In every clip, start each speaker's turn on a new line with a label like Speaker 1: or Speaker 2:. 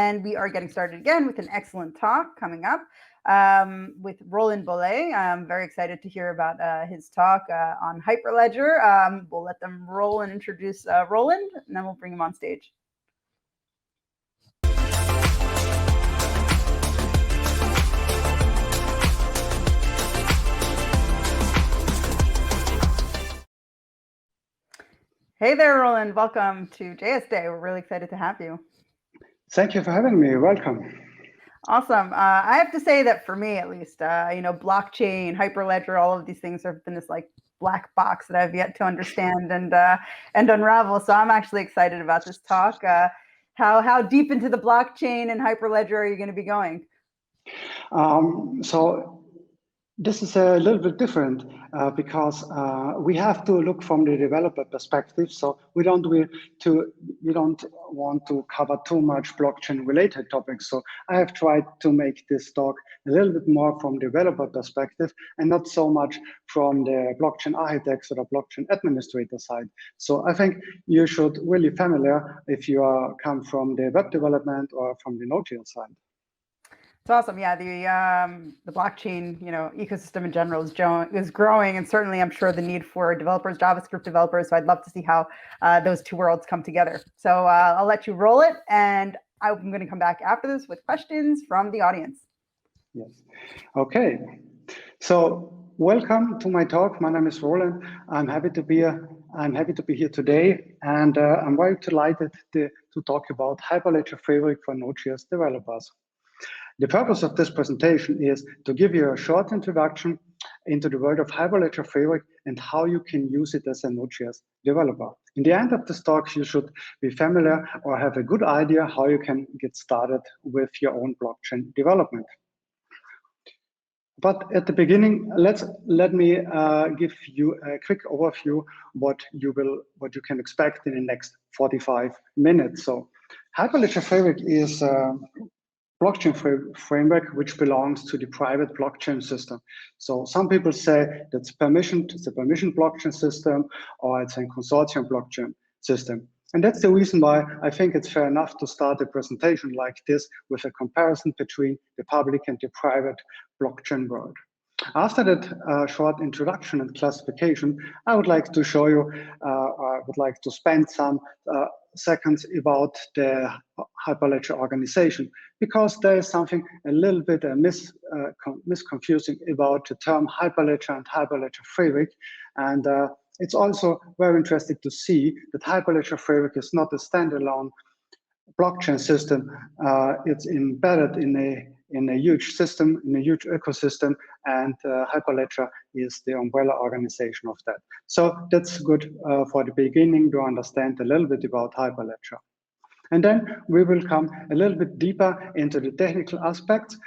Speaker 1: and we are getting started again with an excellent talk coming up with Roland Bole. I'm very excited to hear about his talk on Hyperledger. We'll let them roll and introduce Roland, and then we'll bring him on stage. Hey there, Roland. Welcome to JSday. We're really excited to have you.
Speaker 2: Thank you for having me. Welcome.
Speaker 1: Awesome. I have to say that for me, at least, blockchain, Hyperledger, all of these things have been this like black box that I've yet to understand and unravel. So I'm actually excited about this talk. How deep into the blockchain and Hyperledger are you going to be going?
Speaker 2: So this is a little bit different because we have to look from the developer perspective. So we don't want to cover too much blockchain related topics. So I have tried to make this talk a little bit more from developer perspective and not so much from the blockchain architects or the blockchain administrator side. So I think you should really familiar if you come from the web development or from the Node.js side.
Speaker 1: It's awesome. Yeah, the blockchain, ecosystem in general is growing, and certainly I'm sure the need for developers, JavaScript developers. So I'd love to see how those two worlds come together. So I'll let you roll it, and I'm going to come back after this with questions from the audience.
Speaker 2: Yes. Okay. So welcome to my talk. My name is Roland. I'm happy to be here today, and I'm very delighted to talk about Hyperledger Fabric for Node.js developers. The purpose of this presentation is to give you a short introduction into the world of Hyperledger Fabric and how you can use it as a Node.js developer. In the end of this talk, you should be familiar or have a good idea how you can get started with your own blockchain development. But at the beginning, let me give you a quick overview what you can expect in the next 45 minutes. So Hyperledger Fabric is blockchain framework which belongs to the private blockchain system. So some people say that's permissioned, it's a permissioned blockchain system, or it's a consortium blockchain system. And that's the reason why I think it's fair enough to start a presentation like this with a comparison between the public and the private blockchain world. After that short introduction and classification, I would like to show you, I would like to spend some seconds about the Hyperledger organization, because there is something a little bit misconfusing about the term Hyperledger and Hyperledger Fabric. And it's also very interesting to see that Hyperledger Fabric is not a standalone blockchain system. It's embedded in a huge system, in a huge ecosystem, and Hyperledger is the umbrella organization of that. So that's good for the beginning to understand a little bit about Hyperledger. And then we will come a little bit deeper into the technical aspects.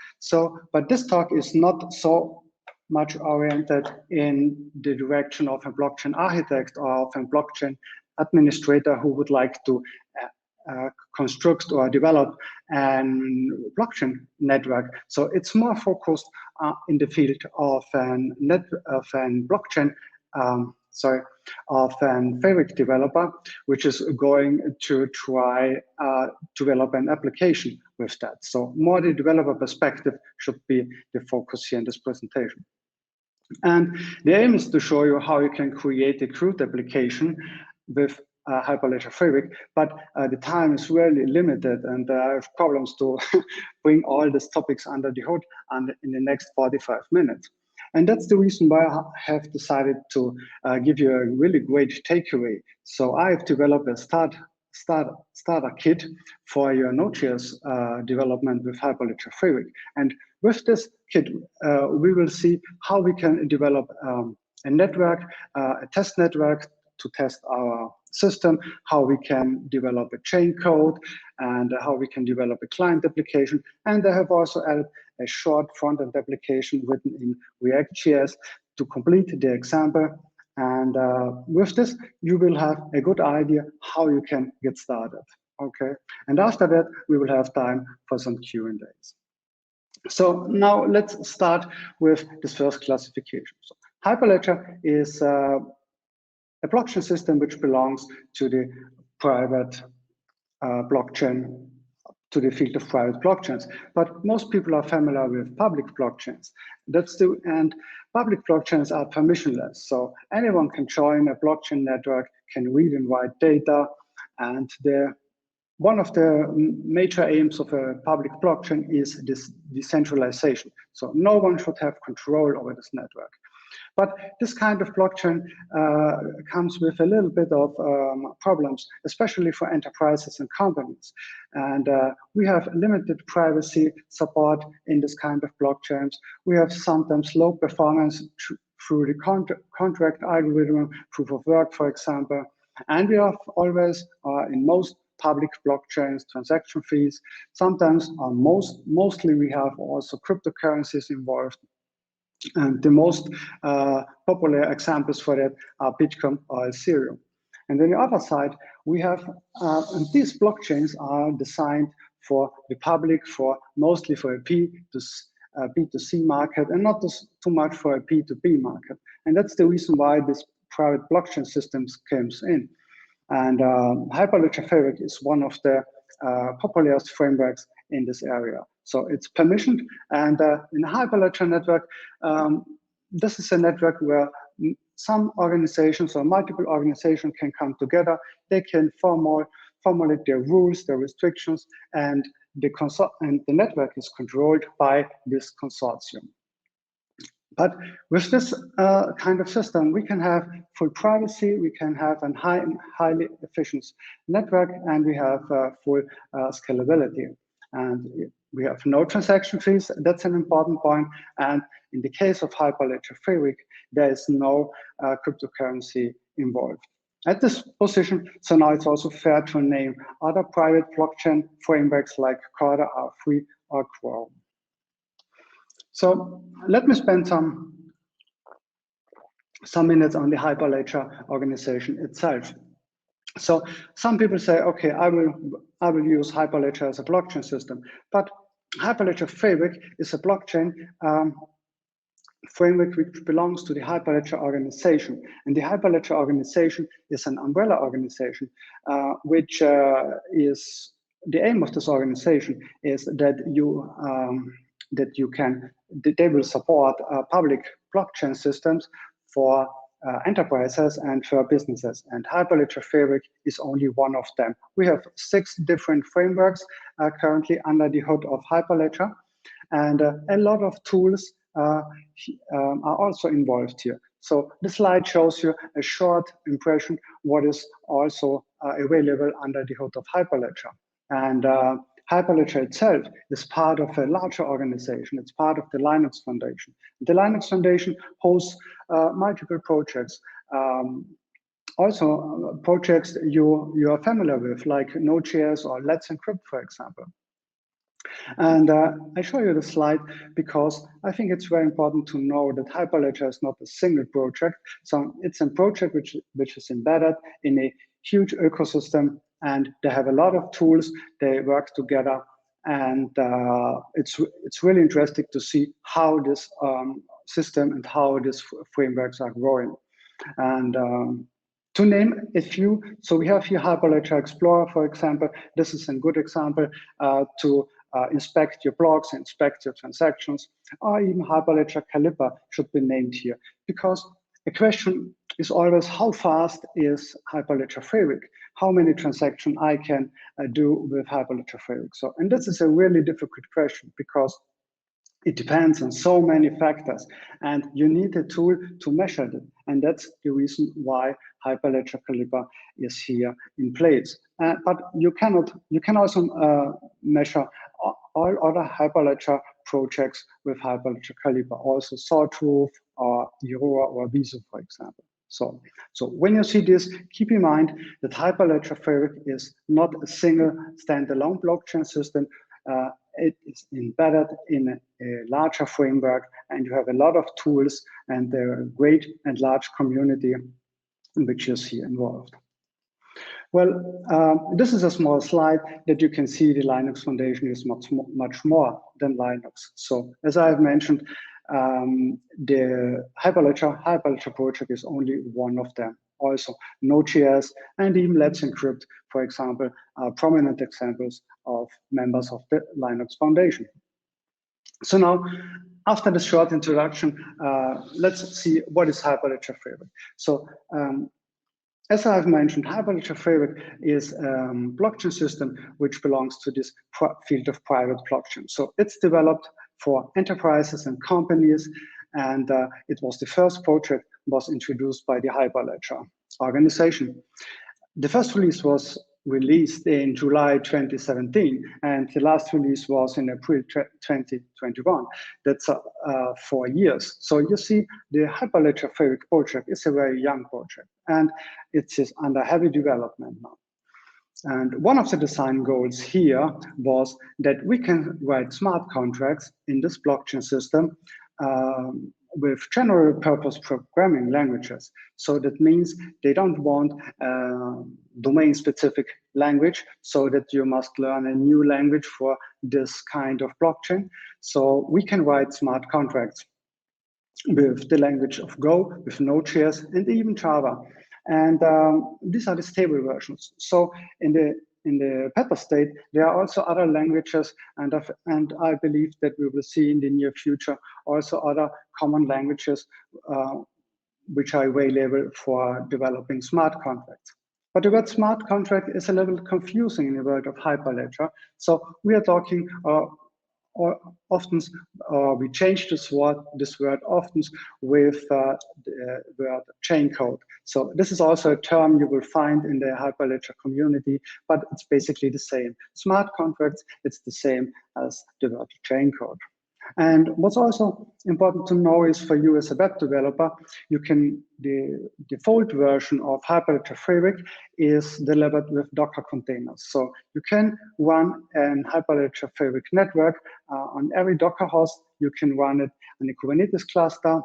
Speaker 2: But this talk is not so much oriented in the direction of a blockchain architect or of a blockchain administrator who would like to construct or develop a blockchain network. So it's more focused in the field of of a Fabric developer, which is going to try develop an application with that. So more the developer perspective should be the focus here in this presentation. And the aim is to show you how you can create a CRUD application with Hyperledger Fabric, but the time is really limited, and I have problems to bring all these topics under the hood in the next 45 minutes. And that's the reason why I have decided to give you a really great takeaway. So I've developed a starter kit for your Node.js development with Hyperledger Fabric. And with this kit, we will see how we can develop a network, a test network to test our system, how we can develop a Chaincode, and how we can develop a client application. And I have also added a short front-end application written in React.js to complete the example. And with this, you will have a good idea how you can get started. Okay. And after that, we will have time for some Q&As. So now let's start with this first classification. So Hyperledger is a blockchain system which belongs to the private blockchain to the field of private blockchains. But most people are familiar with public blockchains. And public blockchains are permissionless. So anyone can join a blockchain network, can read and write data, and one of the major aims of a public blockchain is this decentralization. So no one should have control over this network. But this kind of blockchain comes with a little bit of problems, especially for enterprises and companies. And we have limited privacy support in this kind of blockchains. We have sometimes low performance through the contract algorithm, proof of work, for example. And we have always, in most public blockchains, transaction fees. Sometimes, mostly we have also cryptocurrencies involved. And the most popular examples for that are Bitcoin or Ethereum. And on the other side, we have, and these blockchains are designed for the public, mostly for a B2C market, and not too much for a B2B market. And that's the reason why this private blockchain systems comes in. And Hyperledger Fabric is one of the popularest frameworks in this area. So it's permissioned, and in a Hyperledger network, this is a network where some organizations or multiple organizations can come together. They can formulate their rules, their restrictions, and the network is controlled by this consortium. But with this kind of system, we can have full privacy, we can have a highly efficient network, and we have full scalability. And we have no transaction fees. That's an important point. And in the case of Hyperledger Fabric, there is no cryptocurrency involved. At this position, so now it's also fair to name other private blockchain frameworks like CRUD, R3, or GrUSP. So let me spend some minutes on the Hyperledger organization itself. So some people say, okay, I will use Hyperledger as a blockchain system, but Hyperledger Fabric is a blockchain framework which belongs to the Hyperledger organization. And the Hyperledger organization is an umbrella organization, which is the aim of this organization is that they will support public blockchain systems for enterprises and for businesses. And Hyperledger Fabric is only one of them. We have 6 different frameworks currently under the hood of Hyperledger, and a lot of tools are also involved here. So this slide shows you a short impression what is also available under the hood of Hyperledger. And Hyperledger itself is part of a larger organization. It's part of the Linux Foundation. The Linux Foundation hosts multiple projects. Also, projects you are familiar with, like Node.js or Let's Encrypt, for example. And I show you the slide because I think it's very important to know that Hyperledger is not a single project. So it's a project which is embedded in a huge ecosystem, and they have a lot of tools. They work together, and it's really interesting to see how this system and how these frameworks are growing. And to name a few, so we have here Hyperledger Explorer, for example. This is a good example to inspect your blocks, inspect your transactions, or even Hyperledger Caliper should be named here, because the question is always how fast is Hyperledger Fabric? How many transactions I can do with Hyperledger Fabric? So, and this is a really difficult question because it depends on so many factors, and you need a tool to measure it. And that's the reason why Hyperledger Caliper is here in place. But you can also measure all other Hyperledger projects with Hyperledger Caliper, also Sawtooth or Aurora or Viso, for example. So when you see this, keep in mind that Hyperledger Fabric is not a single standalone blockchain system. It is embedded in a larger framework, and you have a lot of tools and a great and large community in which you see involved. Well, this is a small slide that you can see the Linux Foundation is much more than Linux. So as I have mentioned, the Hyperledger project is only one of them. Also, Node.js and even Let's Encrypt, for example, are prominent examples of members of the Linux Foundation. So now, after this short introduction, let's see what is Hyperledger Fabric. So as I've mentioned, Hyperledger Fabric is a blockchain system which belongs to this field of private blockchain. So it's developed for enterprises and companies, and it was the first project was introduced by the Hyperledger organization. The first release was released in July 2017, and the last release was in April 2021. That's 4 years. So you see, the Hyperledger Fabric project is a very young project, and it is under heavy development now. And one of the design goals here was that we can write smart contracts in this blockchain system with general purpose programming languages. So that means they don't want domain specific language, so that you must learn a new language for this kind of blockchain. So we can write smart contracts with the language of Go, with Node.js, and even Java. And these are the stable versions. So in the beta state, there are also other languages, and I believe that we will see in the near future also other common languages which are available for developing smart contracts. But the word smart contract is a little confusing in the world of Hyperledger. So we are talking often, we change this word often with the word Chaincode. So this is also a term you will find in the Hyperledger community, but it's basically the same. Smart contracts, it's the same as the word Chaincode. And what's also important to know is for you as a web developer, the default version of Hyperledger Fabric is delivered with Docker containers. So you can run an Hyperledger Fabric network on every Docker host. You can run it on a Kubernetes cluster.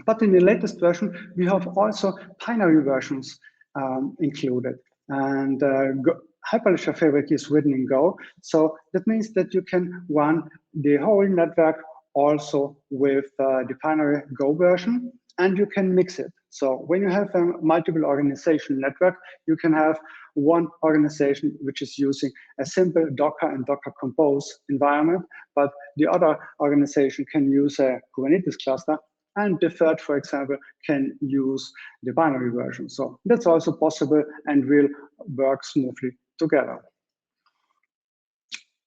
Speaker 2: But in the latest version, we have also binary versions included. And Hyperledger Fabric is written in Go. So that means that you can run the whole network also with the binary Go version, and you can mix it. So when you have a multiple organization network, you can have one organization which is using a simple Docker and Docker Compose environment, but the other organization can use a Kubernetes cluster, and the third, for example, can use the binary version. So that's also possible and will work smoothly together.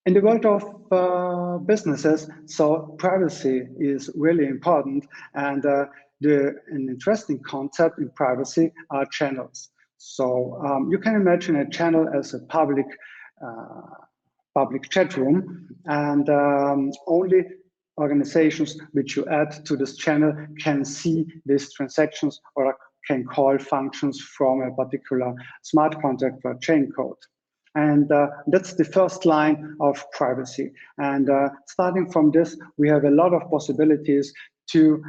Speaker 2: In the world of businesses, so privacy is really important, and an interesting concept in privacy are channels. So you can imagine a channel as a public chat room, and only organizations which you add to this channel can see these transactions or can call functions from a particular smart contract or Chaincode. And that's the first line of privacy. And starting from this, we have a lot of possibilities to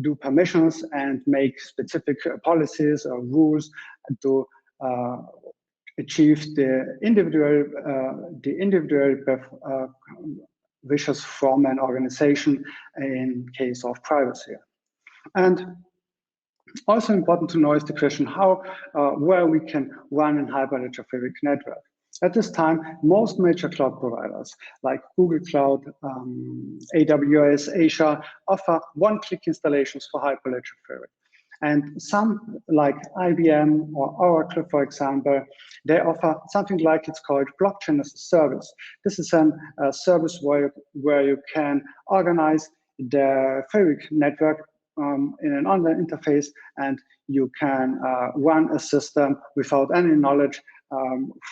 Speaker 2: do permissions and make specific policies or rules to achieve the individual wishes from an organization in case of privacy. And also important to know is the question how, where we can run in Hyperledger Fabric network. At this time, most major cloud providers like Google Cloud, AWS, Azure offer one-click installations for Hyperledger Fabric. And some, like IBM or Oracle, for example, they offer something like it's called blockchain as a service. This is a service where you can organize the Fabric network in an online interface, and you can run a system without any knowledge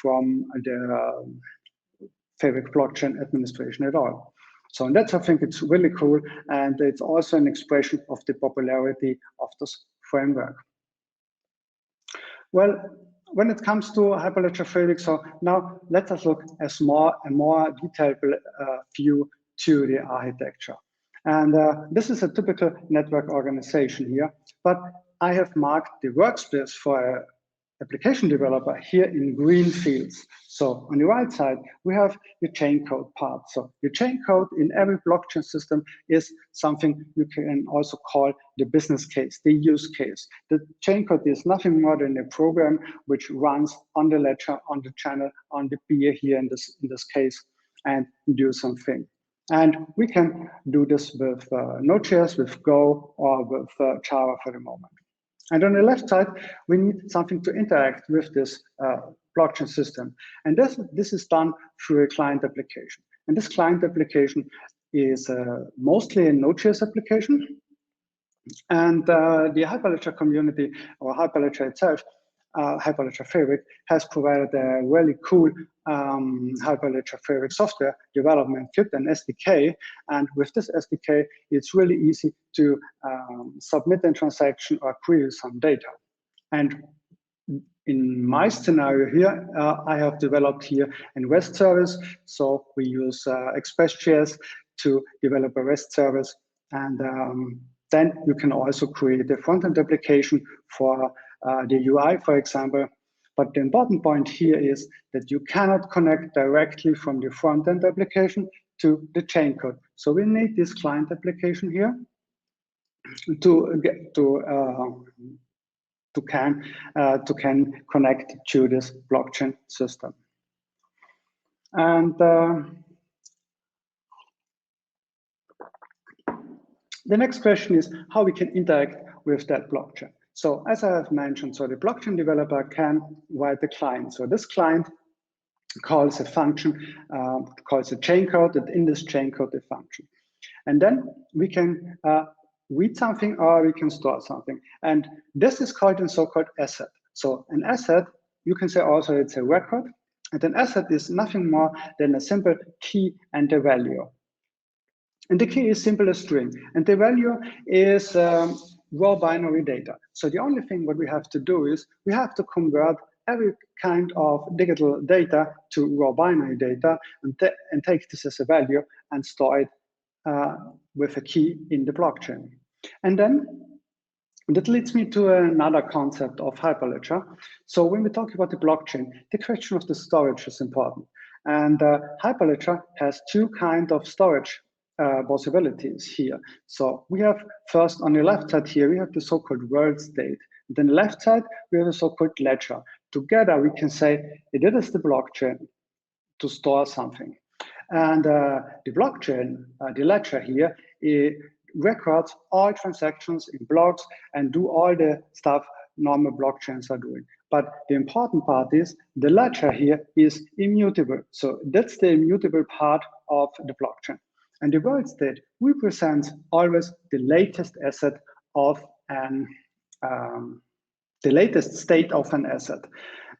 Speaker 2: from the Fabric blockchain administration at all. So in that, I think it's really cool, and it's also an expression of the popularity of this framework. Well, when it comes to Hyperledger Fabric, so now let us look at a more detailed view to the architecture. And this is a typical network organization here, but I have marked the workspace for an application developer here in green fields. So on the right side, we have the Chaincode part. So the Chaincode in every blockchain system is something you can also call the business case, the use case. The Chaincode is nothing more than a program which runs on the ledger, on the channel, on the peer here in this case, and do something. And we can do this with Node.js, with Go, or with Java for the moment. And on the left side, we need something to interact with this blockchain system. And this is done through a client application. And this client application is mostly a Node.js application. And the Hyperledger community, or Hyperledger itself, Hyperledger Fabric, has provided a really cool Hyperledger Fabric software development kit and SDK. And with this SDK, it's really easy to submit a transaction or query some data. And in my scenario here, I have developed here a REST service. So we use express.js to develop a REST service. And then you can also create a front-end application for the UI, for example. But the important point here is that you cannot connect directly from the front-end application to the Chaincode. So we need this client application here to can connect to this blockchain system. And the next question is how we can interact with that blockchain. So as I have mentioned, so the blockchain developer can write the client. So this client calls a function, calls a Chaincode, and in this Chaincode, the function. And then we can read something or we can store something. And this is called a so-called asset. So an asset, you can say also it's a record. And an asset is nothing more than a simple key and a value. And the key is simple as string. And the value is raw binary data. So the only thing what we have to do is we have to convert every kind of digital data to raw binary data and take this as a value and store it with a key in the blockchain. And then that leads me to another concept of Hyperledger. So when we talk about the blockchain, the question of the storage is important. And Hyperledger has two kinds of storage possibilities here. So we have first on the left side here, we have the so-called world state. Then the left side, we have the so-called ledger. Together, we can say it is the blockchain to store something. And the blockchain, the ledger here, it records all transactions in blocks and do all the stuff normal blockchains are doing. But the important part is the ledger here is immutable. So that's the immutable part of the blockchain. And the world state represents always the latest asset of the latest state of an asset.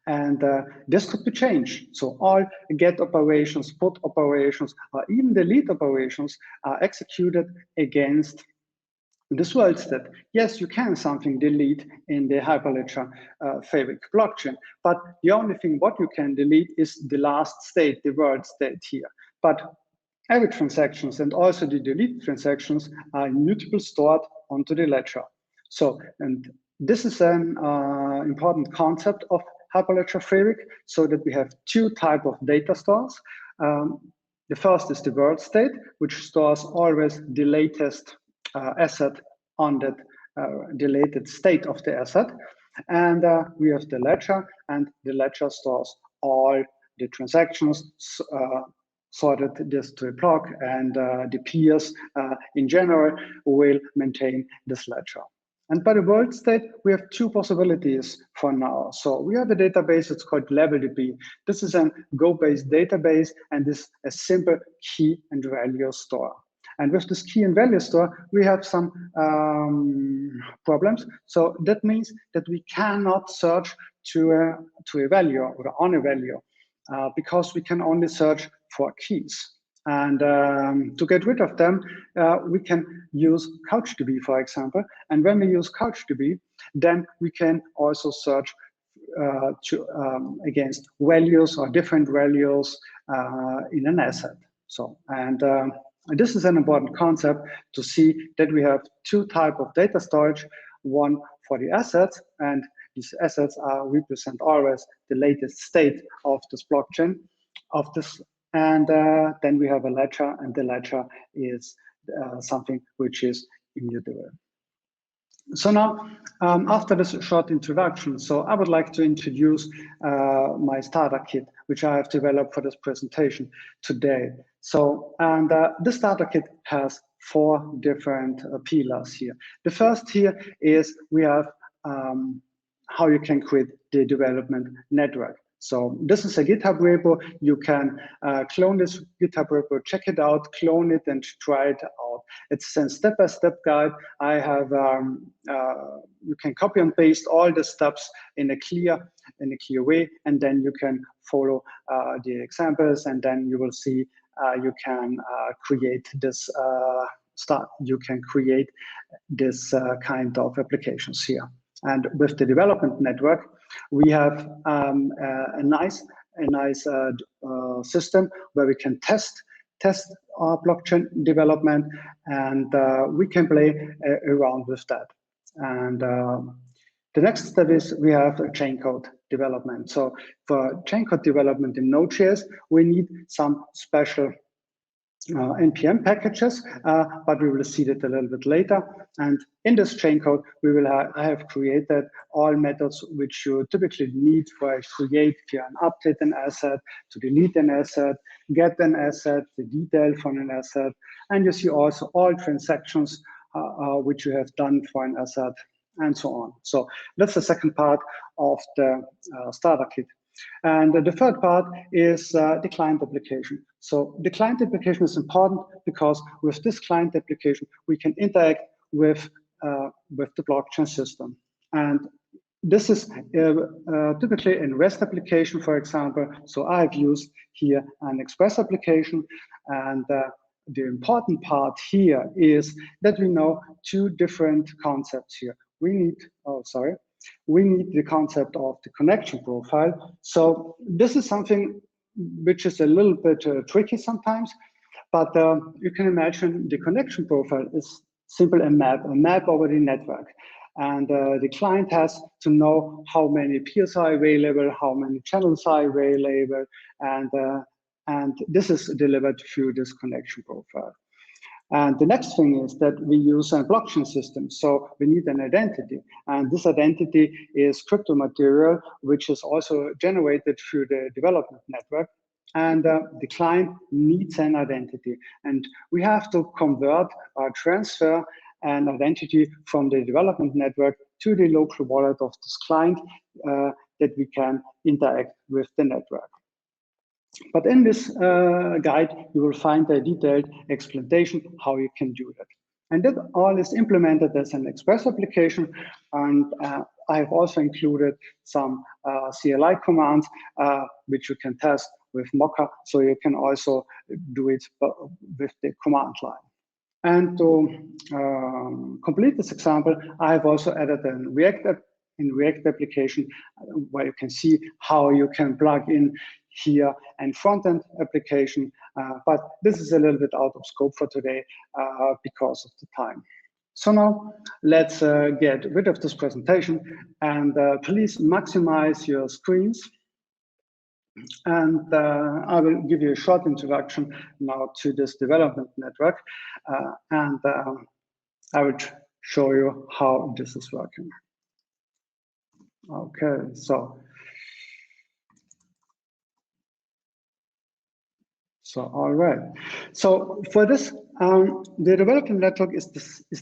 Speaker 2: And this could be changed. So all get operations, put operations, or even delete operations are executed against this world state. Yes, you can something delete in the Hyperledger Fabric blockchain, but the only thing what you can delete is the last state, the world state here. But every transactions and also the delete transactions are immutable stored onto the ledger. So, and this is an important concept of Hyperledger Fabric, so that we have two types of data stores. The first is the world state, which stores always the latest asset on that the state of the asset. And we have the ledger, and the ledger stores all the transactions sorted this to a block, and the peers in general will maintain this ledger. And by the world state, we have two possibilities for now. So we have a database, it's called LevelDB. This is a Go-based database, and this is a simple key and value store. And with this key and value store, we have some problems. So that means that we cannot search to a value or on a value because we can only search for keys. And to get rid of them, we can use CouchDB, for example. And when we use CouchDB, then we can also search against values or different values in an asset. So, and this is an important concept to see that we have two types of data storage, one for the assets and these assets represent always the latest state of this blockchain, of this, and then we have a ledger, and the ledger is something which is immutable. So now, after this short introduction, so I would like to introduce my starter kit, which I have developed for this presentation today. So, and this starter kit has 4 different pillars here. The first here is we have how you can create the development network. So this is a GitHub repo. You can clone this GitHub repo, check it out, clone it, and try it out. It's a step-by-step guide. I have you can copy and paste all the steps in a clear way, and then you can follow the examples, and then you will see you can create this You can create this kind of applications here. And with the development network, we have a nice system where we can test our blockchain development, and we can play around with that. And the next step is we have a Chaincode development. So for Chaincode development in Node.js, we need some special NPM packages, but we will see that a little bit later. And in this Chaincode, I have created all methods which you typically need for create, update an asset, to delete an asset, get an asset, the detail from an asset, and you see also all transactions which you have done for an asset, and so on. So that's the second part of the starter kit. And the third part is the client application. So the client application is important because with this client application, we can interact with the blockchain system. And this is typically in REST application, for example. So I've used here an Express application. And the important part here is that we know 2 different concepts here. We need the concept of the connection profile. So this is something which is a little bit tricky sometimes, but you can imagine the connection profile is simply a map over the network. And the client has to know how many peers are available, how many channels are available, and this is delivered through this connection profile. And the next thing is that we use a blockchain system. So we need an identity. And this identity is crypto material, which is also generated through the development network. And the client needs an identity. And we have to convert or transfer an identity from the development network to the local wallet of this client that we can interact with the network. But in this guide, you will find a detailed explanation how you can do that. And that all is implemented as an Express application. And I have also included some CLI commands, which you can test with Mocha. So you can also do it with the command line. And to complete this example, I have also added a React application where you can see how you can plug in here and front-end application, but this is a little bit out of scope for today because of the time. So now let's get rid of this presentation, and please maximize your screens. And I will give you a short introduction now to this development network, and I will show you how this is working. Okay, so all right. So for this, the development network is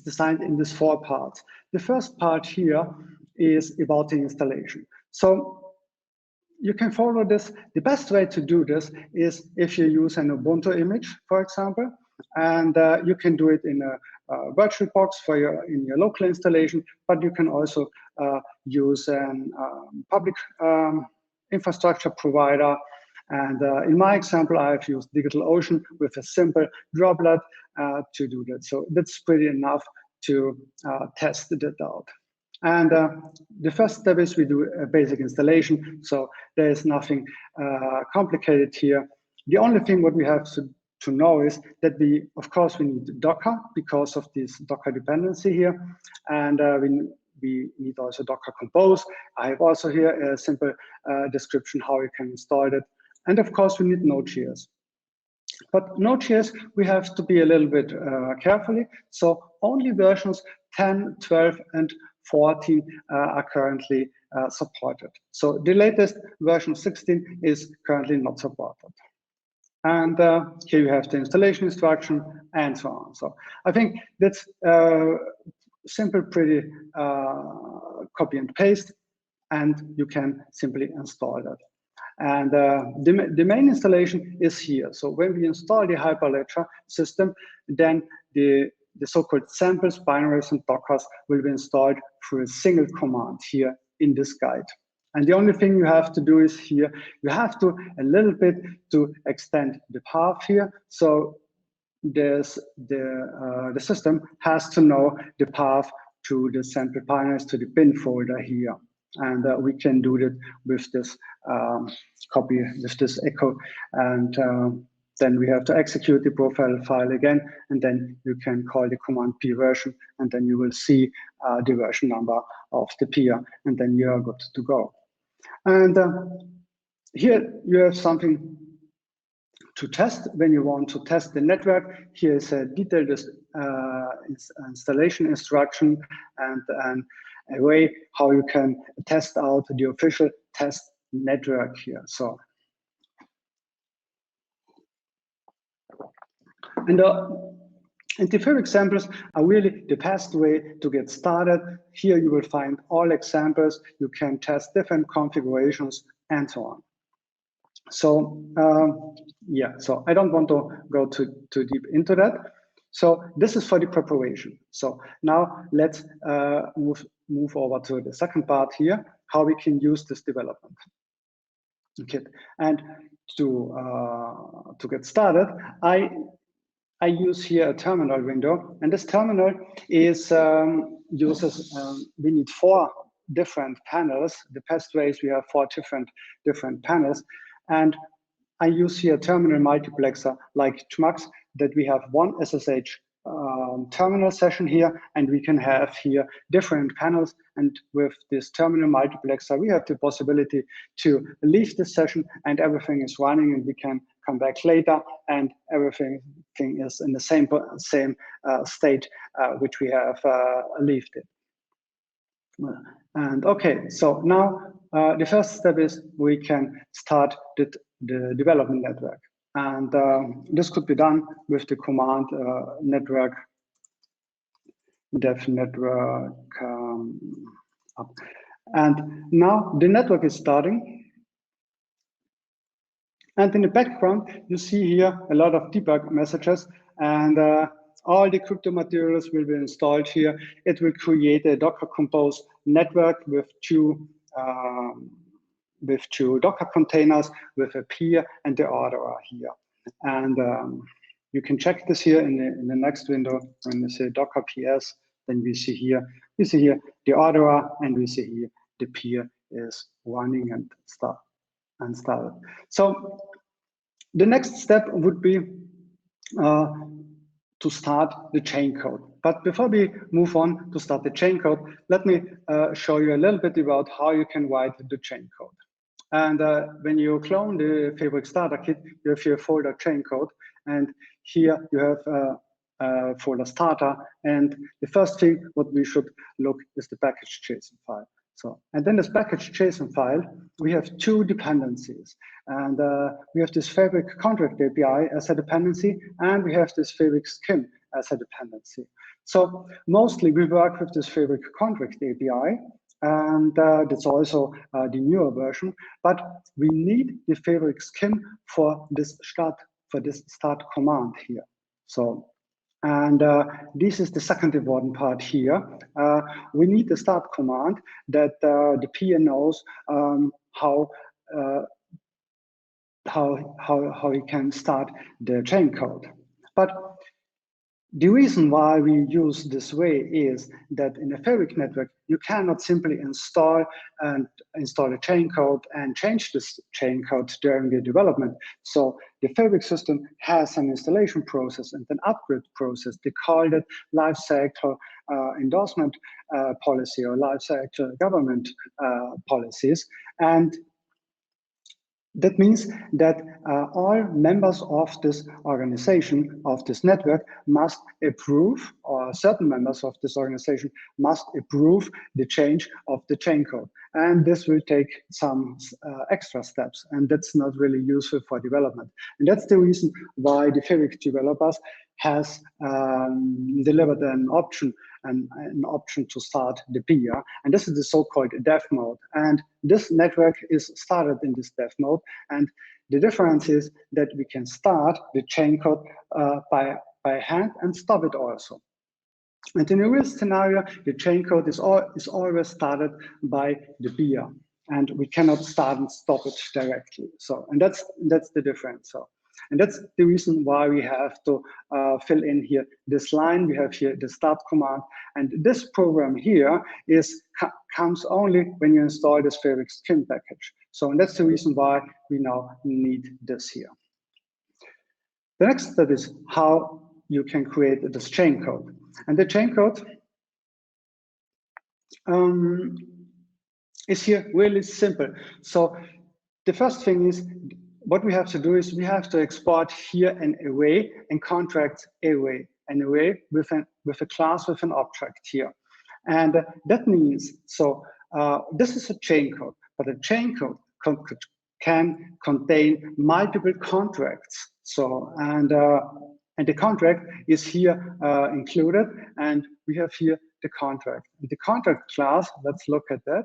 Speaker 2: designed in these 4 parts. The first part here is about the installation. So you can follow this. The best way to do this is if you use an Ubuntu image, for example, and you can do it in a VirtualBox in your local installation, but you can also use a public infrastructure provider. And in my example, I've used DigitalOcean with a simple droplet to do that. So that's pretty enough to test it out. And the first step is we do a basic installation. So there is nothing complicated here. The only thing what we have to know is that of course, we need Docker because of this Docker dependency here. And we need also Docker Compose. I have also here a simple description how you can install it. And of course, we need Node.js. But Node.js, we have to be a little bit carefully. So only versions 10, 12, and 14 are currently supported. So the latest version 16 is currently not supported. And here you have the installation instruction and so on. So I think that's simple, pretty copy and paste, and you can simply install that. And the main installation is here. So when we install the Hyperledger system, then the so-called samples, binaries, and dockers will be installed through a single command here in this guide. And the only thing you have to do is here, you have to a little bit to extend the path here. So there's the system has to know the path to the sample binaries to the bin folder here. And we can do that with this copy, with this echo. And then we have to execute the profile file again, and then you can call the command p version, and then you will see the version number of the peer, and then you are good to go. And here you have something to test when you want to test the network. Here is a detailed installation instruction and a way how you can test out the official test network here. So, and the few examples are really the best way to get started. Here you will find all examples. You can test different configurations and so on. So yeah, so I don't want to go too deep into that. So this is for the preparation. So now let's move over to the second part here, how we can use this development kit. And to get started, I use here a terminal window, and this terminal is uses we need 4 different panels. The best way is we have 4 different panels, and I use here a terminal multiplexer like Tmux, that we have one SSH terminal session here, and we can have here different panels. And with this terminal multiplexer, we have the possibility to leave the session and everything is running, and we can come back later and everything is in the same state which we have left it. And okay, so now the first step is we can start the development network. And this could be done with the command network dev network up. And now the network is starting. And in the background, you see here a lot of debug messages, and all the crypto materials will be installed here. It will create a Docker Compose network with two Docker containers, with a peer and the orderer here. And you can check this here in the next window. When you say Docker PS, then we see here the orderer, and we see here the peer is running and started. So the next step would be to start the Chaincode. But before we move on to start the Chaincode, let me show you a little bit about how you can write the Chaincode. And when you clone the Fabric starter kit, you have your folder Chaincode, and here you have folder starter. And the first thing what we should look is the package.json file. So, and then this package.json file, we have 2 dependencies. And we have this Fabric contract API as a dependency, and we have this Fabric skin as a dependency. So mostly we work with this Fabric contract API, and that's also the newer version. But we need the Fabric skin for this start command here. So. And this is the second important part here. We need the start command that the peer knows how he can start the Chaincode. But The reason why we use this way is that in a Fabric network, you cannot simply install a chaincode and change this chaincode during the development. So the Fabric system has an installation process and an upgrade process. They call it lifecycle endorsement policy or lifecycle government policies. And that means that all members of this organization, of this network, must approve, or certain members of this organization must approve the change of the chaincode. And this will take some extra steps, and that's not really useful for development. And that's the reason why the Fabric developers has delivered an option to start the PR. And this is the so-called dev mode. And this network is started in this dev mode. And the difference is that we can start the chaincode by hand and stop it also. And in a real scenario, the chaincode is always started by the PR. And we cannot start and stop it directly. So, and that's the difference. So. And that's the reason why we have to fill in here this line. We have here the start command. And this program here comes only when you install this Fabric skin package. So and that's the reason why we now need this here. The next step is how you can create this chaincode. And the chaincode is here really simple. So the first thing is, what we have to do is we have to export here an array and contract array, an array with a class with an object here. And that means, so this is a chaincode, but a chaincode can contain multiple contracts. So, and the contract is here included, and we have here the contract. The contract class, let's look at that.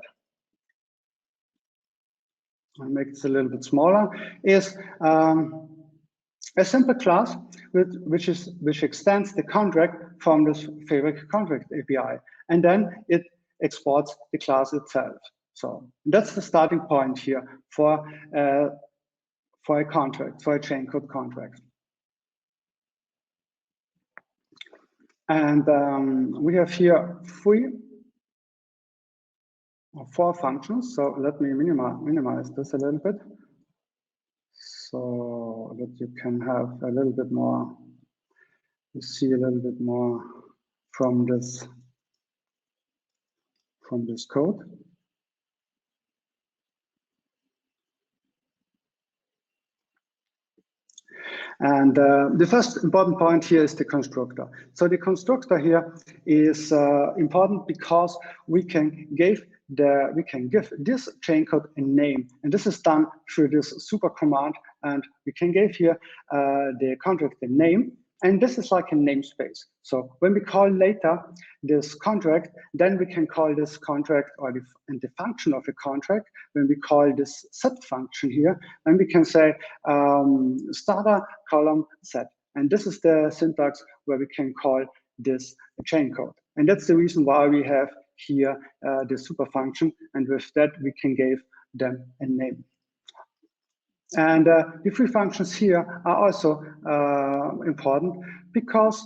Speaker 2: I'll make this a little bit smaller, is a simple class which extends the contract from this Fabric contract API, and then it exports the class itself. So that's the starting point here for a contract, for a chaincode contract. And we have here four functions. So let me minimize this a little bit so that you can have a little bit more, you see a little bit more from this code. And the first important point here is the constructor. So the constructor here is important because we can give this chaincode a name, and this is done through this super command. And we can give here the contract a name, and this is like a namespace. So when we call later this contract, then we can call this contract or the function of a contract. When we call this set function here, then we can say starter column set, and this is the syntax where we can call this chaincode. And that's the reason why we have here the super function, and with that we can give them a name. And the free functions here are also important because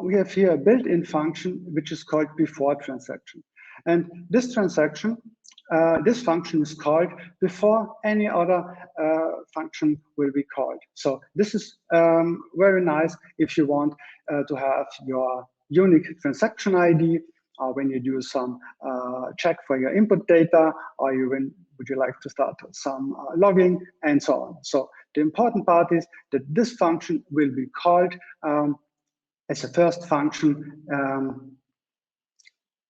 Speaker 2: we have here a built-in function which is called before transaction. And this transaction, this function is called before any other function will be called. So this is very nice if you want to have your unique transaction ID, or when you do some check for your input data, or would you like to start some logging, and so on. So the important part is that this function will be called as a first function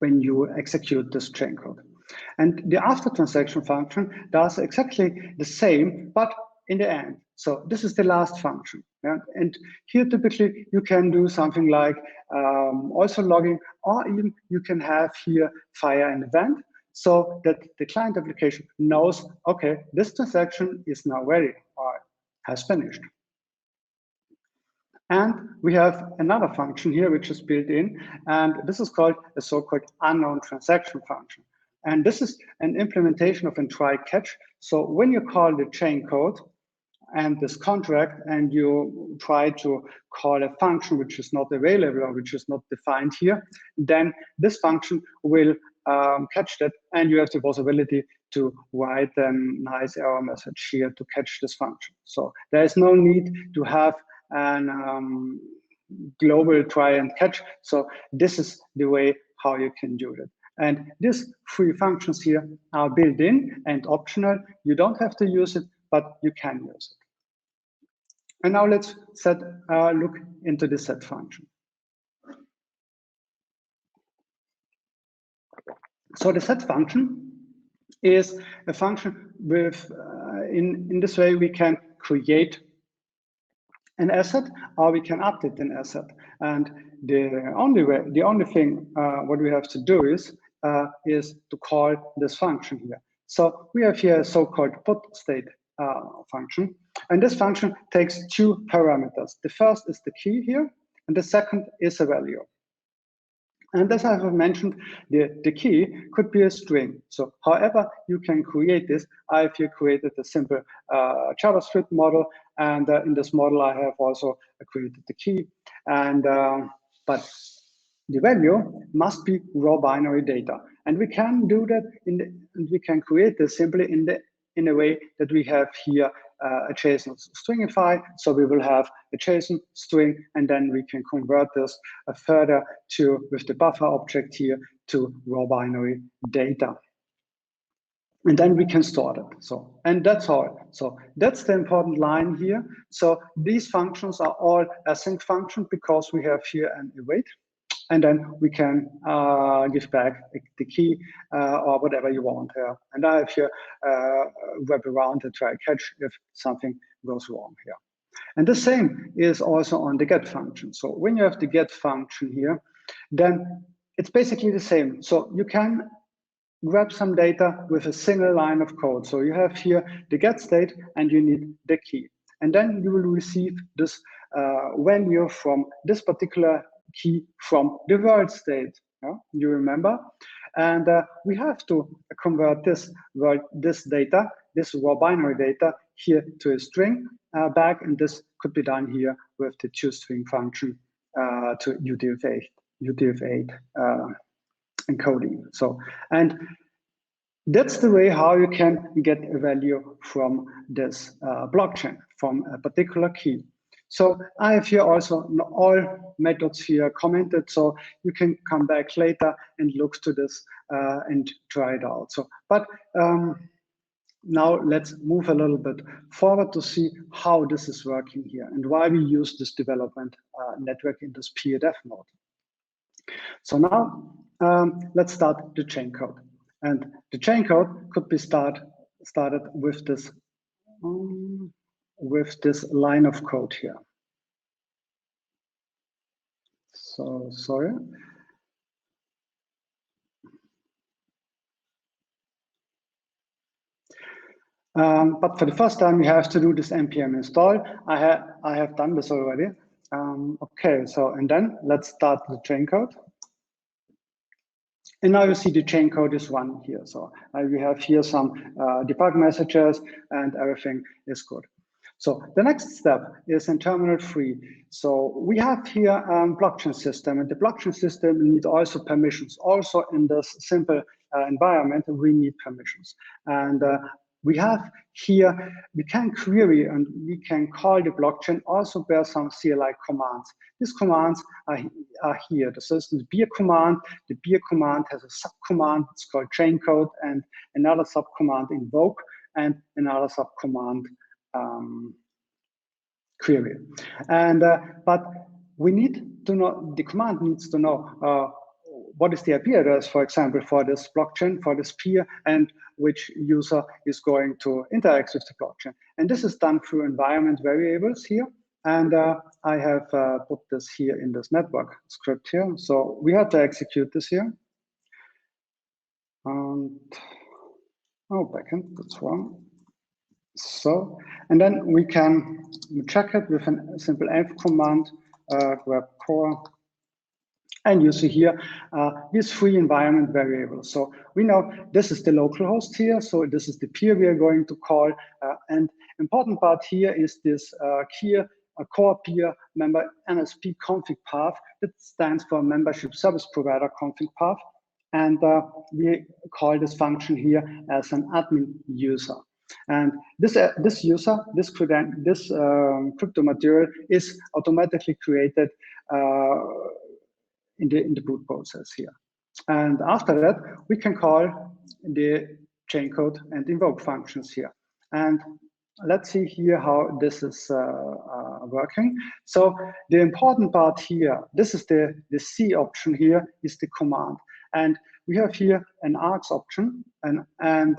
Speaker 2: when you execute this chaincode. And the after transaction function does exactly the same, but in the end. So this is the last function. Yeah? And here typically you can do something like also logging, or even you can have here fire an event so that the client application knows, okay, this transaction is now ready or has finished. And we have another function here which is built in, and this is called a so-called unknown transaction function. And this is an implementation of a try catch. So when you call the chaincode, end this contract and you try to call a function which is not available or which is not defined here, then this function will catch that, and you have the possibility to write a nice error message here to catch this function. So there is no need to have an global try and catch. So this is the way how you can do that. And these three functions here are built in and optional. You don't have to use it, but you can use it. And now let's look into the set function. So the set function is a function with, in this way, we can create an asset or we can update an asset. And the only thing what we have to do is to call this function here. So we have here a so-called put state function. And this function takes two parameters. The first is the key here, and the second is a value. And as I have mentioned, the key could be a string. So however you can create this, I have here created a simple JavaScript model. And in this model, I have also created the key. And but the value must be raw binary data. And we can do that we can create this simply in a way that we have here a JSON stringify. So we will have a JSON string, and then we can convert this further with the buffer object here to raw binary data. And then we can store it. So, and that's all. So that's the important line here. So these functions are all async functions because we have here an await. And then we can give back the key or whatever you want here. And I have here wrap around to try catch if something goes wrong here. And the same is also on the get function. So when you have the get function here, then it's basically the same. So you can grab some data with a single line of code. So you have here the get state and you need the key. And then you will receive this value from this particular key from the world state. Yeah? You remember? And we have to convert this data, this raw binary data here to a string back, and this could be done here with the toString function to UTF-8 encoding. So, and that's the way how you can get a value from this blockchain, from a particular key. So I have here also all methods here commented, so you can come back later and look to this and try it out. So, but now let's move a little bit forward to see how this is working here and why we use this development network in this PDF mode. So now let's start the chain code. And the chain code could be started with this line of code here. So sorry. But for the first time, you have to do this npm install. I have done this already. Okay, so and then let's start the chain code. And now you see the chain code is run here. So we have here some debug messages and everything is good. So the next step is in terminal 3. So we have here a blockchain system, and the blockchain system needs also permissions. Also in this simple environment, we need permissions. And we have here, we can query and we can call the blockchain also by some CLI commands. These commands are here. This is the beer command. The beer command has a subcommand. It's called Chaincode, and another subcommand invoke, and another subcommand query. And but we need to know, the command needs to know what is the IP address, for example, for this blockchain, for this peer, and which user is going to interact with the blockchain. And this is done through environment variables here. And I have put this here in this network script here. So we have to execute this here. And, oh, backend, that's wrong. So, and then we can check it with a simple elf command, grab core, And you see here these three environment variables. So we know this is the local host here. So this is the peer we are going to call. And important part here is this core peer member MSP config path. That stands for membership service provider config path. And we call this function here as an admin user. And this user, this crypto material is automatically created in the boot process here. And after that, we can call the Chaincode and invoke functions here. And let's see here how this is working. So the important part here, this is the C option here, is the command. And we have here an args option, and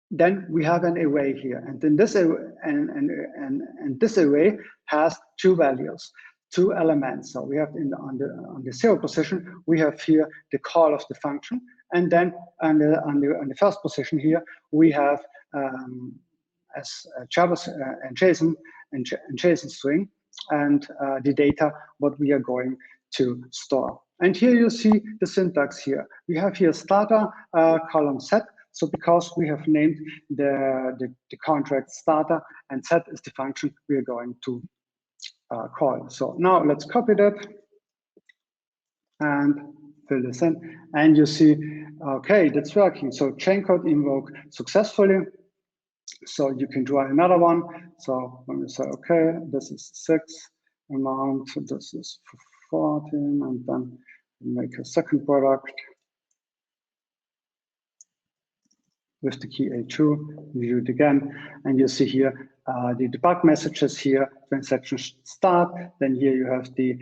Speaker 2: then we have an array here. And then this and this array has two values, two elements. So we have on the 0 position, we have here the call of the function, and then on the first position here, we have as JavaScript and JSON string, and the data what we are going to store. And here you see the syntax here. We have here starter column set. So because we have named the contract starter, and set is the function we are going to call. So now let's copy that and fill this in. And you see, okay, that's working. So Chaincode invoke successfully. So you can draw another one. So when we say, okay, this is 6 amount, this is 14, and then make a second product with the key A2, we do it again, and you see here the debug messages here, transaction start, then here you have the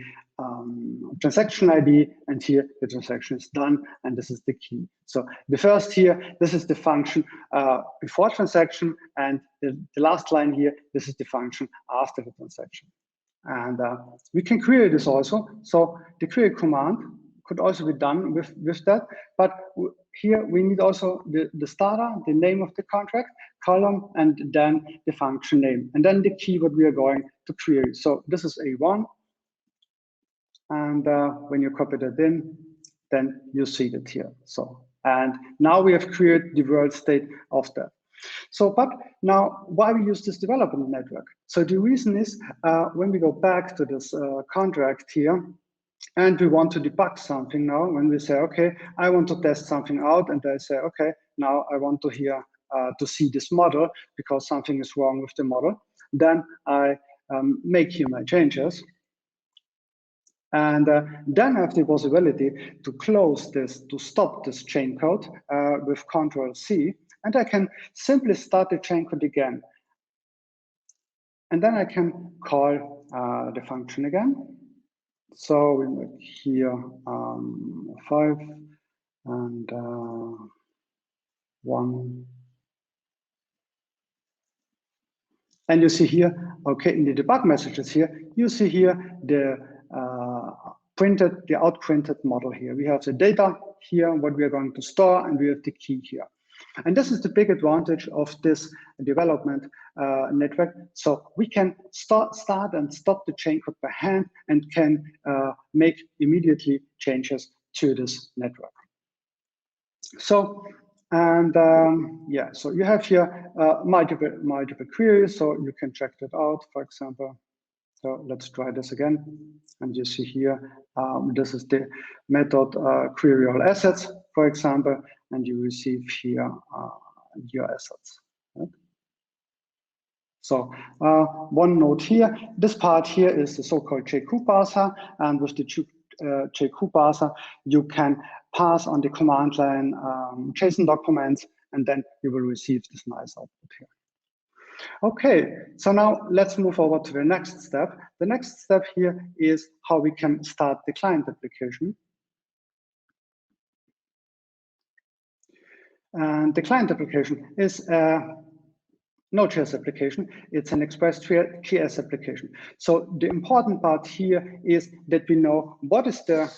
Speaker 2: transaction ID, and here the transaction is done, and this is the key. So the first here, this is the function before transaction, and the last line here, this is the function after the transaction. And we can query this also. So the query command could also be done with that, but here we need also the starter, the name of the contract, column, and then the function name, and then the keyword we are going to query. So this is A1, and when you copy that in, then you see that here. So, and now we have created the world state of that. So, but now why we use this development network? So the reason is when we go back to this contract here, and we want to debug something now, when we say, okay, I want to test something out, and I say, okay, now I want to hear to see this model because something is wrong with the model. Then I make here my changes, and then I have the possibility to close this, to stop this Chaincode with Ctrl+C, and I can simply start the Chaincode again. And then I can call the function again. So we make here 5 and 1. And you see here, okay, in the debug messages here, you see here the outprinted model here. We have the data here, what we are going to store, and we have the key here. And this is the big advantage of this development network. So we can start and stop the Chaincode by hand and can make immediately changes to this network. So, and yeah, so you have here multiple queries, so you can check that out, for example. So let's try this again. And you see here, this is the method query all assets, for example, and you receive here your assets. Right? So one note here, this part here is the so-called JQ parser, and with the JQ parser, you can pass on the command line JSON documents, and then you will receive this nice output here. Okay, so now let's move over to the next step. The next step here is how we can start the client application. And the client application is a Node.js application. It's an express.js application. So the important part here is that we know what is the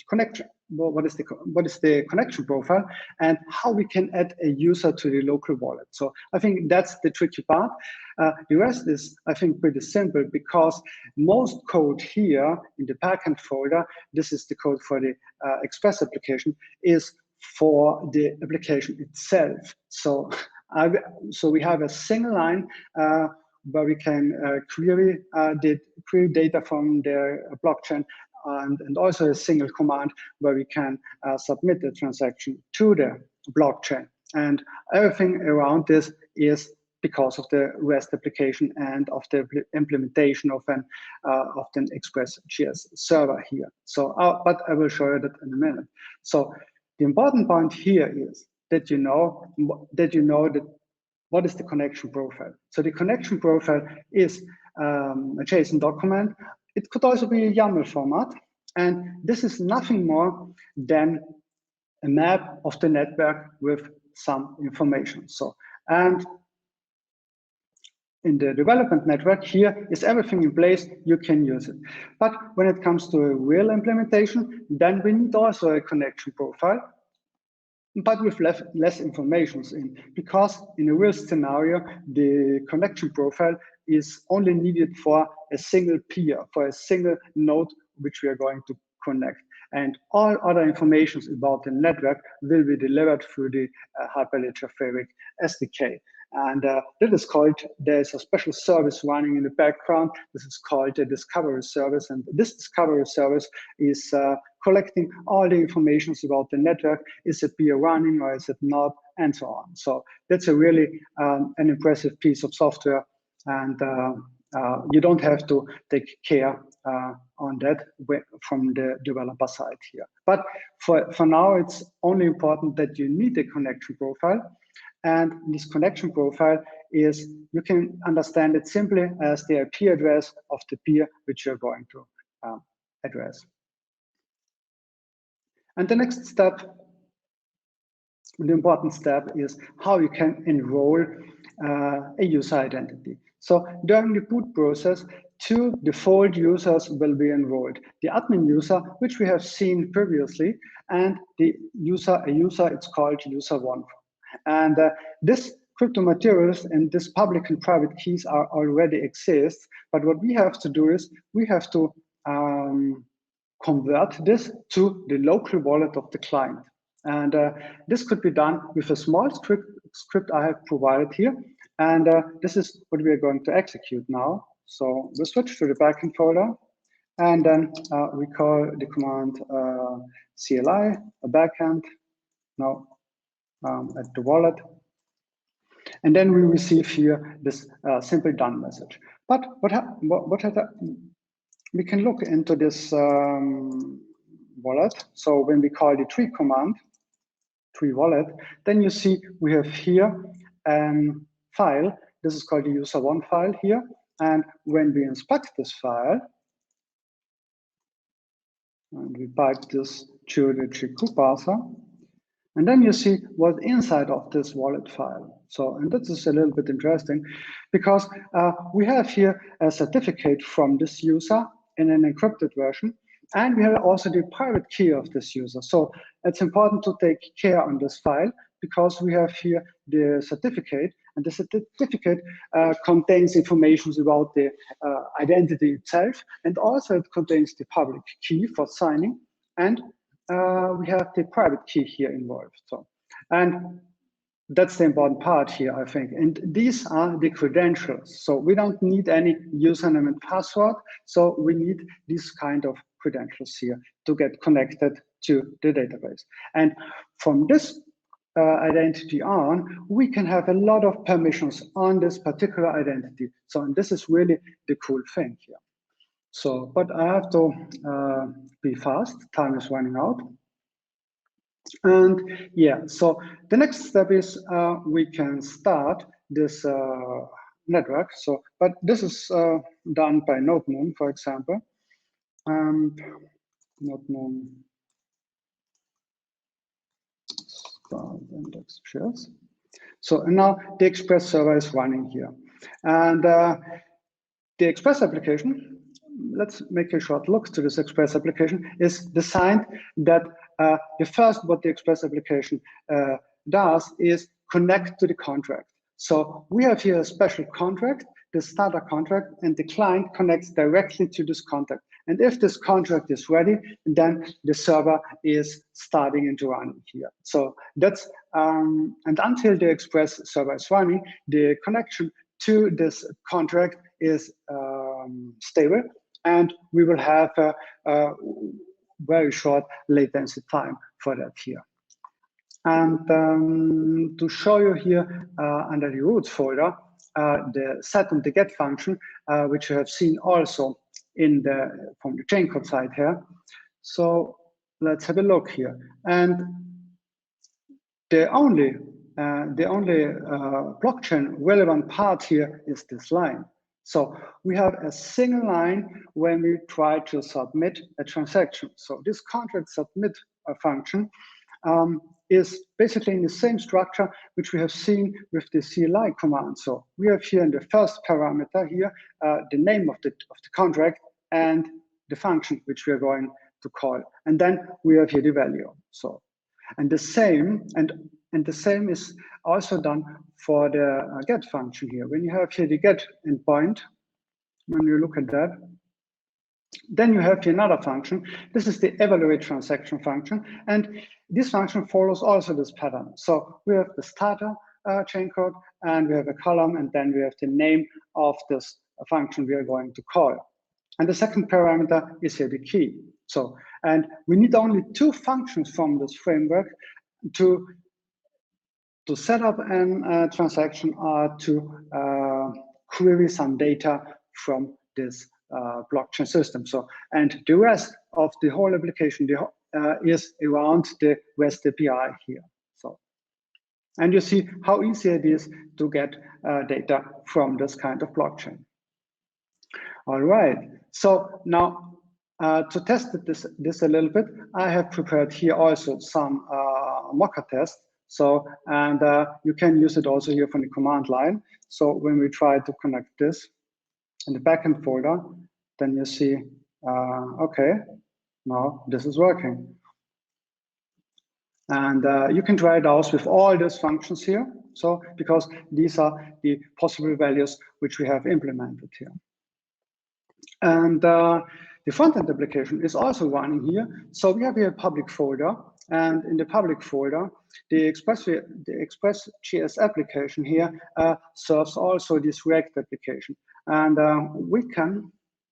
Speaker 2: connection. What is the connection profile, and how we can add a user to the local wallet. So I think that's the tricky part. The rest is, I think, pretty simple because most code here in the backend folder, this is the code for the Express application, is for the application itself. So, so we have a single line where we can query data from the blockchain, and also a single command where we can submit the transaction to the blockchain. And everything around this is because of the REST application and of the implementation of an express.js server here. So, but I will show you that in a minute. So the important point here is that you know that what is the connection profile. So the connection profile is a JSON document. It could also be a YAML format, and this is nothing more than a map of the network with some information. So, and in the development network, here is everything in place, you can use it. But when it comes to a real implementation, then we need also a connection profile, but with less information in, because in a real scenario, the connection profile is only needed for a single peer, for a single node, which we are going to connect. And all other information about the network will be delivered through the Hyperledger Fabric SDK. And that is called, there's a special service running in the background. This is called the discovery service. And this discovery service is collecting all the information about the network. Is it peer running or is it not? And so on. So that's a really an impressive piece of software. And you don't have to take care on that from the developer side here. But for now, it's only important that you need a connection profile. And this connection profile is, you can understand it simply as the IP address of the peer which you're going to address. And the next step, the important step, is how you can enroll a user identity. So during the boot process, 2 default users will be enrolled. The admin user, which we have seen previously, and a user, it's called user1. And this crypto materials and this public and private keys are already exist. But what we have to do is we have to convert this to the local wallet of the client. And this could be done with a small script I have provided here. And this is what we are going to execute now. So we switch to the backend folder, and then we call the command CLI, a backend, now at the wallet. And then we receive here this simple done message. But we can look into this wallet. So when we call the tree command, tree wallet, then you see we have here file. This is called the user1 file here. And when we inspect this file, and we pipe this to the GrUSP parser, and then you see what's inside of this wallet file. So, and this is a little bit interesting because we have here a certificate from this user in an encrypted version, and we have also the private key of this user. So it's important to take care on this file because we have here the certificate, and the certificate contains information about the identity itself, and also it contains the public key for signing, and we have the private key here involved. So, and that's the important part here, I think. And these are the credentials. So we don't need any username and password. So we need these kind of credentials here to get connected to the database. And from this identity on, we can have a lot of permissions on this particular identity. So, and this is really the cool thing here. So, but I have to be fast, time is running out. And yeah, so the next step is we can start this network. So, but this is done by NodeMoon, for example. NodeMoon start index shares. So, and now the Express server is running here. And the Express application, let's make a short look to this Express application, is designed that the first what the Express application does is connect to the contract. So we have here a special contract, the starter contract, and the client connects directly to this contract. And if this contract is ready, then the server is starting and running here. So that's, and until the Express server is running, the connection to this contract is stable, and we will have a very short latency time for that here. And to show you here under the roots folder, the set and the get function, which you have seen also in from the Chaincode side here. So let's have a look here. And the only blockchain relevant part here is this line. So we have a single line when we try to submit a transaction. So this contract submit function is basically in the same structure which we have seen with the CLI command. So we have here in the first parameter here the name of the contract and the function which we are going to call, and then we have here the value. So and the same the same is also done for the get function here. When you have here the get endpoint, when you look at that, then you have here another function. This is the evaluate transaction function, and this function follows also this pattern. So we have the starter Chaincode, and we have a column, and then we have the name of this function we are going to call. And the second parameter is here the key. So, and we need only two functions from this framework to set up a transaction or to query some data from this blockchain system. So, and the rest of the whole application is around the REST API here. So, and you see how easy it is to get data from this kind of blockchain. All right. So now to test this a little bit, I have prepared here also some mocker tests. So, and you can use it also here from the command line. So when we try to connect this in the backend folder, then you see, okay, now this is working. And you can try it out with all these functions here. So, because these are the possible values which we have implemented here. And the front-end application is also running here. So we have here a public folder, and in the public folder, the express.js application here serves also this React application. And we can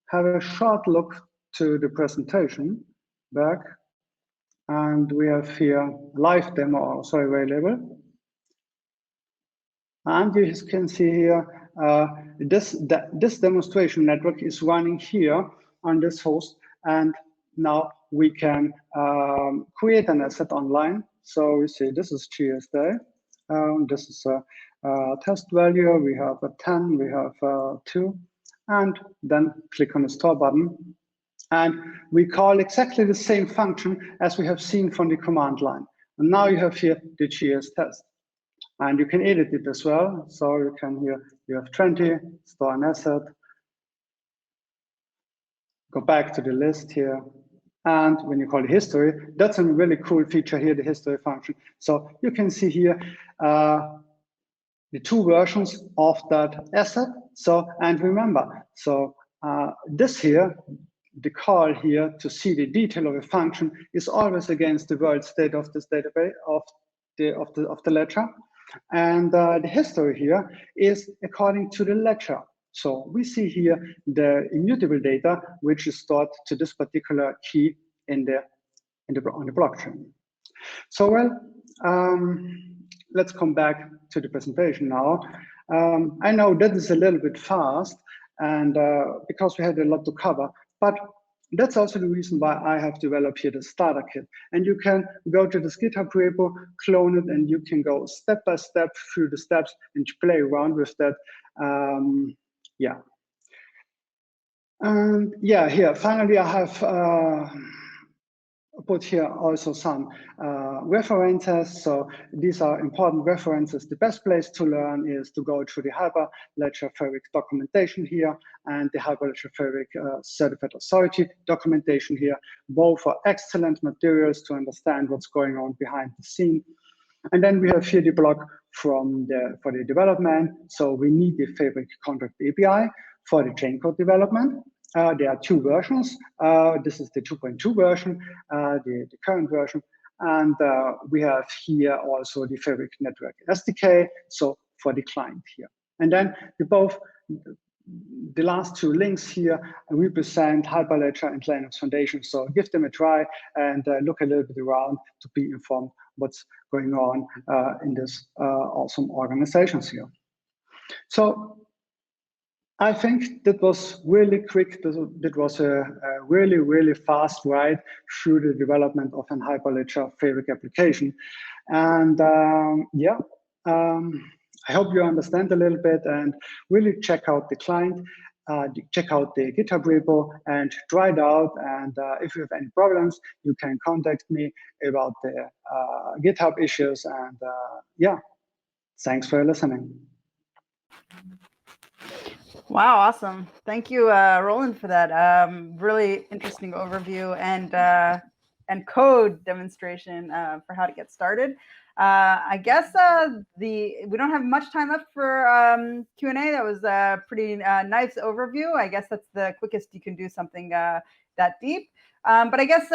Speaker 2: have a short look to the presentation back. And we have here live demo also available. And you can see here, this demonstration network is running here on this host. And now we can create an asset online. So we see this is jsday. This is a test value. We have a 10, we have 2, and then click on the store button. And we call exactly the same function as we have seen from the command line. And now you have here the JS test. And you can edit it as well. So you can here, you have 20, store an asset, go back to the list here. And when you call the history, that's a really cool feature here, the history function. So you can see here the two versions of that asset. So, and remember, so this here, the call here to see the detail of a function is always against the world state of this database of the ledger. And the history here is according to the ledger. So we see here the immutable data, which is stored to this particular key on the blockchain. So well, let's come back to the presentation now. I know that is a little bit fast, and because we had a lot to cover, but that's also the reason why I have developed here the starter kit. And you can go to this GitHub repo, clone it, and you can go step by step through the steps and play around with that. Yeah. And yeah, here, finally, I have put here also some references. So these are important references. The best place to learn is to go through the Hyperledger Fabric documentation here and the Hyperledger Fabric Certified Authority documentation here. Both are excellent materials to understand what's going on behind the scene. And then we have here the block for the development. So we need the Fabric contract API for the Chaincode development. There are two versions. This is the 2.2 version, the current version. And we have here also the Fabric Network SDK, so for the client here. And then the last two links here represent Hyperledger and Linux Foundation. So give them a try and look a little bit around to be informed what's going on in this awesome organizations here. So I think that was really quick. That was a really, really fast ride through the development of an Hyperledger Fabric application. And I hope you understand a little bit and really check out the client, check out the GitHub repo and try it out. And if you have any problems, you can contact me about the GitHub issues. And thanks for listening.
Speaker 1: Wow, awesome. Thank you, Roland, for that really interesting overview and code demonstration for how to get started. I guess we don't have much time left for Q&A. That was a pretty nice overview. I guess that's the quickest you can do something that deep. But I guess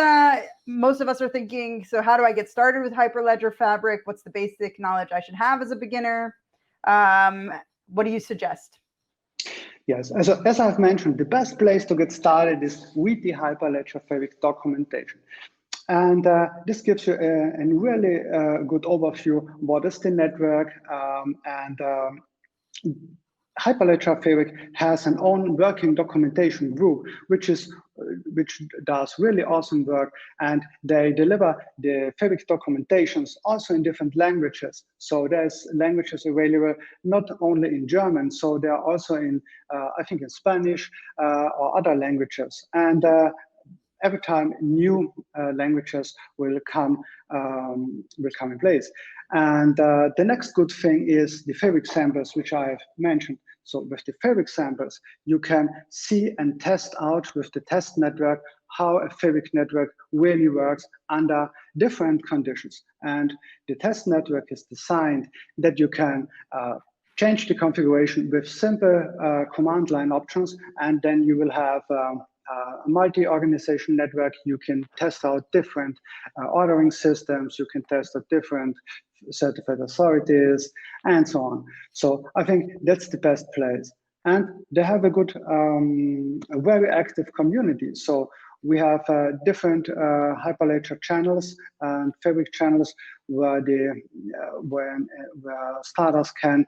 Speaker 1: most of us are thinking, so how do I get started with Hyperledger Fabric? What's the basic knowledge I should have as a beginner? What do you suggest?
Speaker 2: Yes, as I've mentioned, the best place to get started is with the Hyperledger Fabric documentation. And this gives you a really good overview. What is the network? Hyperledger Fabric has an own working documentation group, which does really awesome work, and they deliver the Fabric documentations also in different languages. So there's languages available not only in German, so they are also in I think in Spanish or other languages. And every time new languages will come in place. And the next good thing is the Fabric samples, which I have mentioned. So with the Fabric samples, you can see and test out with the test network how a Fabric network really works under different conditions. And the test network is designed that you can change the configuration with simple command line options, and then you will have a multi-organization network. You can test out different ordering systems, you can test out different certified authorities, and so on. So I think that's the best place. And they have a good, a very active community. So we have different Hyperledger channels and Fabric channels where starters can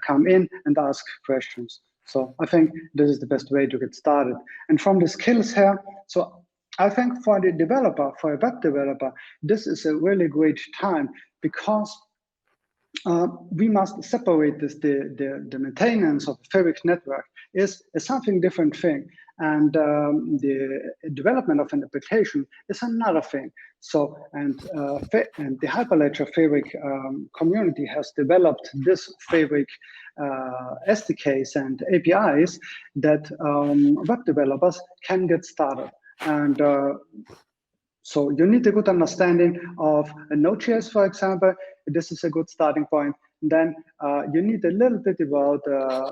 Speaker 2: come in and ask questions. So I think this is the best way to get started. And from the skills here, so I think for the developer, for a web developer, this is a really great time, because we must separate this. The maintenance of the Fabric network is something different thing, and the development of an application is another thing. So, and the Hyperledger Fabric community has developed this Fabric SDKs and APIs that web developers can get started. And so you need a good understanding of Node.js, for example. This is a good starting point. Then you need a little bit about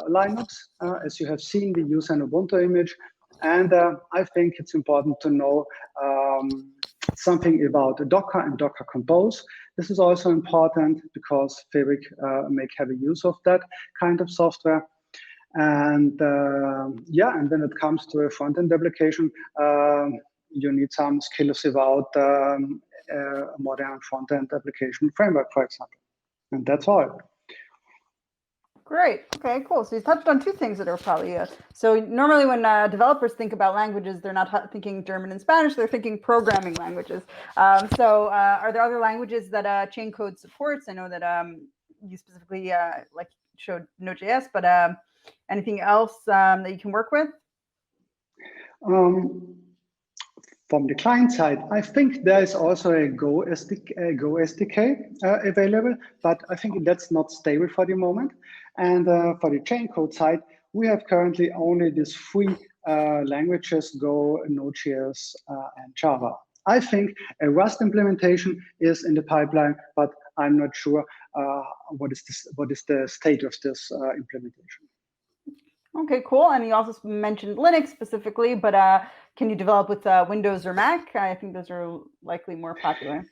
Speaker 2: Linux. As you have seen, we use an Ubuntu image. And I think it's important to know something about Docker and Docker Compose. This is also important because Fabric make heavy use of that kind of software. And and when it comes to a front-end application, you need some skills about a modern front-end application framework, for example. And that's all.
Speaker 1: Great. Okay, cool. So you touched on two things that are probably, so normally when developers think about languages, they're not thinking German and Spanish, they're thinking programming languages. So are there other languages that Chaincode supports? I know that you specifically like showed Node.js, but anything else that you can work with?
Speaker 2: From the client side, I think there is also a Go SDK available, but I think that's not stable for the moment. And for the Chaincode side, we have currently only these three languages: Go, Node.js, and Java. I think a Rust implementation is in the pipeline, but I'm not sure what is the state of this implementation.
Speaker 1: Okay, cool. And you also mentioned Linux specifically, but can you develop with Windows or Mac? I think those are likely more popular.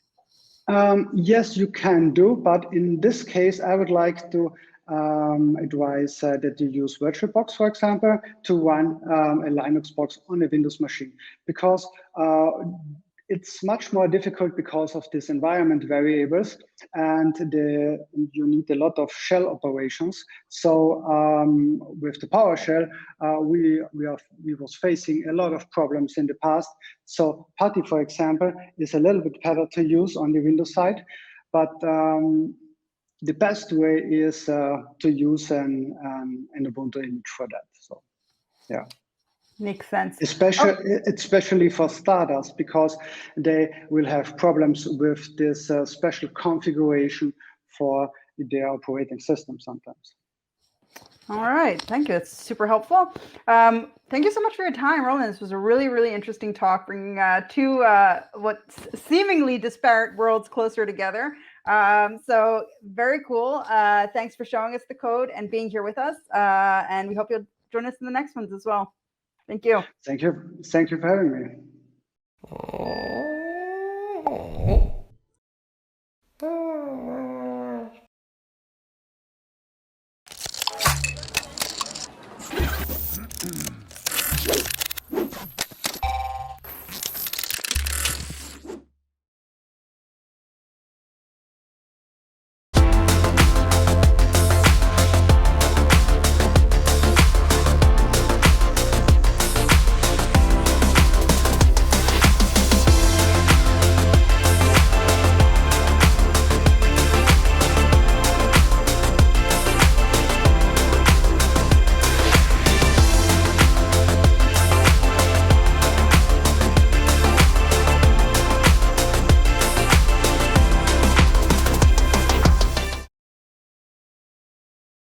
Speaker 2: Yes, you can do, but in this case, I would like to advise that you use VirtualBox, for example, to run a Linux box on a Windows machine, because it's much more difficult because of this environment variables, and you need a lot of shell operations. So with the PowerShell, we was facing a lot of problems in the past. So Putty, for example, is a little bit better to use on the Windows side, but the best way is to use an Ubuntu image for that. So yeah.
Speaker 1: Makes sense.
Speaker 2: Especially for starters, because they will have problems with this special configuration for their operating system sometimes.
Speaker 1: All right, thank you. That's super helpful. Thank you so much for your time, Roland. This was a really, really interesting talk, bringing two what seemingly disparate worlds closer together. So very cool. Thanks for showing us the code and being here with us. And we hope you'll join us in the next ones as well. Thank you.
Speaker 2: Thank you. Thank you for having me.